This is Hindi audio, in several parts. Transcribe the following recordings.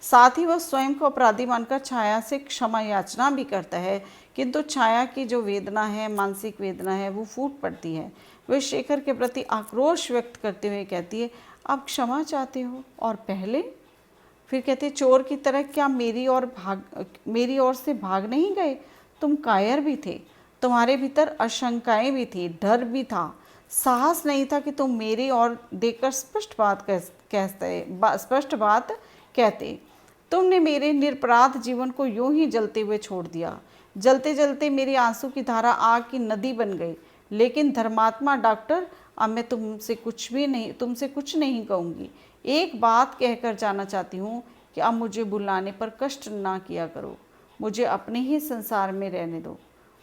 साथ ही वह स्वयं को अपराधी मानकर छाया से क्षमा याचना भी करता है, किंतु छाया की जो वेदना है, मानसिक वेदना है, वो फूट पड़ती है। वह शेखर के प्रति आक्रोश व्यक्त करते हुए कहती है, आप क्षमा चाहते हो और पहले? फिर कहते हैं, चोर की तरह क्या मेरी ओर से भाग नहीं गए? तुम कायर भी थे, तुम्हारे भीतर आशंकाएं भी थी, डर भी था, साहस नहीं था कि तुम मेरी ओर देखकर स्पष्ट बात कहते। तुमने मेरे निरपराध जीवन को यूं ही जलते हुए छोड़ दिया। जलते जलते मेरी आंसू की धारा आग की नदी बन गई। लेकिन धर्मात्मा डॉक्टर, अब मैं तुमसे कुछ नहीं कहूँगी। एक बात कहकर जाना चाहती हूँ कि अब मुझे बुलाने पर कष्ट ना किया करो, मुझे अपने ही संसार में रहने दो।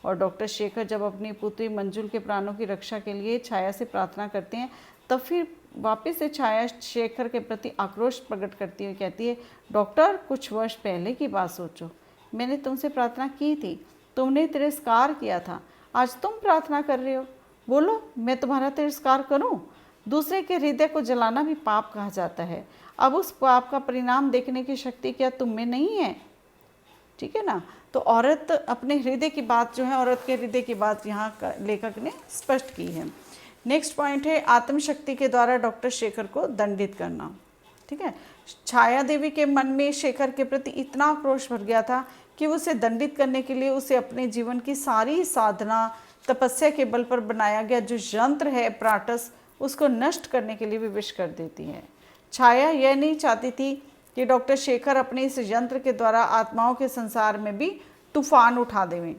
और डॉक्टर शेखर जब अपनी पुत्री मंजुल के प्राणों की रक्षा के लिए छाया से प्रार्थना करते हैं, तब फिर वापस से छाया शेखर के प्रति आक्रोश प्रकट करती हुई कहती है, डॉक्टर, कुछ वर्ष पहले की बात सोचो। मैंने तुमसे प्रार्थना की थी, तुमने तिरस्कार किया था, आज तुम प्रार्थना कर रहे हो। बोलो, मैं तुम्हारा तिरस्कार करूं? दूसरे के हृदय को जलाना भी पाप कहा जाता है। अब उस पाप का परिणाम देखने की शक्ति क्या तुम में नहीं है? ठीक है ना। तो औरत अपने हृदय की बात जो है, औरत के हृदय की बात यहाँ लेखक ने स्पष्ट की है। नेक्स्ट पॉइंट है आत्मशक्ति के द्वारा डॉक्टर शेखर को दंडित करना। ठीक है, छाया देवी के मन में शेखर के प्रति इतना आक्रोश भर गया था कि उसे दंडित करने के लिए उसे अपने जीवन की सारी साधना, तपस्या के बल पर बनाया गया जो यंत्र है प्राटस, उसको नष्ट करने के लिए विवश कर देती है। छाया यह नहीं चाहती थी कि डॉक्टर शेखर अपने इस यंत्र के द्वारा आत्माओं के संसार में भी तूफान उठा देवें।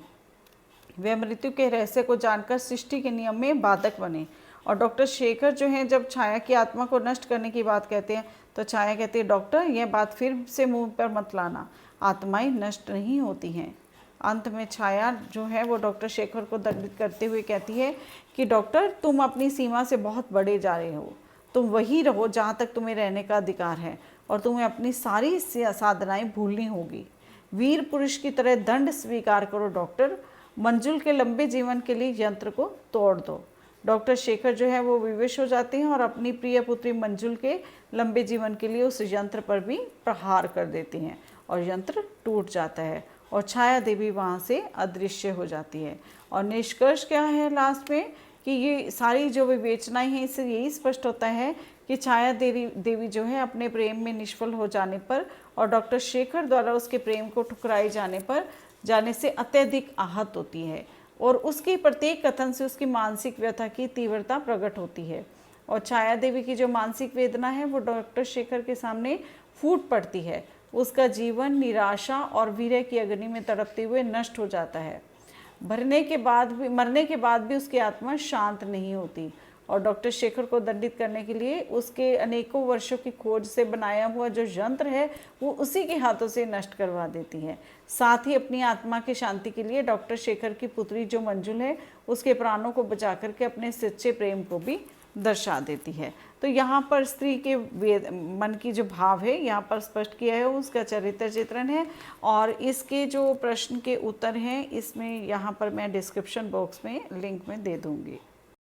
वे मृत्यु के रहस्य को जानकर सृष्टि के नियम में बाधक बने। और डॉक्टर शेखर जो हैं, जब छाया की आत्मा को नष्ट करने की बात कहते हैं, तो छाया कहती है, डॉक्टर, यह बात फिर से मुंह पर मत लाना, आत्माएं नष्ट नहीं होती हैं। अंत में छाया जो है वो डॉक्टर शेखर को दंडित करते हुए कहती है कि डॉक्टर, तुम अपनी सीमा से बहुत बड़े जा रहे हो। तुम वहीं रहो जहाँ तक तुम्हें रहने का अधिकार है, और तुम्हें अपनी सारी साधनाएं भूलनी होगी। वीर पुरुष की तरह दंड स्वीकार करो डॉक्टर। मंजुल के लंबे जीवन के लिए यंत्र को तोड़ दो। डॉक्टर शेखर जो है वो विवश हो जाते हैं और अपनी प्रिय पुत्री मंजुल के लंबे जीवन के लिए उस यंत्र पर भी प्रहार कर देती हैं, और यंत्र टूट जाता है और छाया देवी वहाँ से अदृश्य हो जाती है। और निष्कर्ष क्या है लास्ट में, कि ये सारी जो विवेचनाएं हैं, इससे यही स्पष्ट होता है कि छाया देवी जो है अपने प्रेम में निष्फल हो जाने पर और डॉक्टर शेखर द्वारा उसके प्रेम को ठुकराए जाने से अत्यधिक आहत होती है, और उसके प्रत्येक कथन से उसकी मानसिक व्यथा की तीव्रता प्रकट होती है। और छाया देवी की जो मानसिक वेदना है वो डॉक्टर शेखर के सामने फूट पड़ती है। उसका जीवन निराशा और वीर्य की अग्नि में तड़पते हुए नष्ट हो जाता है। मरने के बाद भी उसकी आत्मा शांत नहीं होती, और डॉक्टर शेखर को दंडित करने के लिए उसके अनेकों वर्षों की खोज से बनाया हुआ जो यंत्र है वो उसी के हाथों से नष्ट करवा देती है। साथ ही अपनी आत्मा की शांति के लिए डॉक्टर शेखर की पुत्री जो मंजुल है उसके प्राणों को बचा करके अपने सच्चे प्रेम को भी दर्शा देती है। तो यहाँ पर स्त्री के मन की जो भाव है यहाँ पर स्पष्ट किया है, उसका चरित्र चित्रण है, और इसके जो प्रश्न के उत्तर हैं इसमें यहाँ पर मैं डिस्क्रिप्शन बॉक्स में लिंक में दे दूँगी।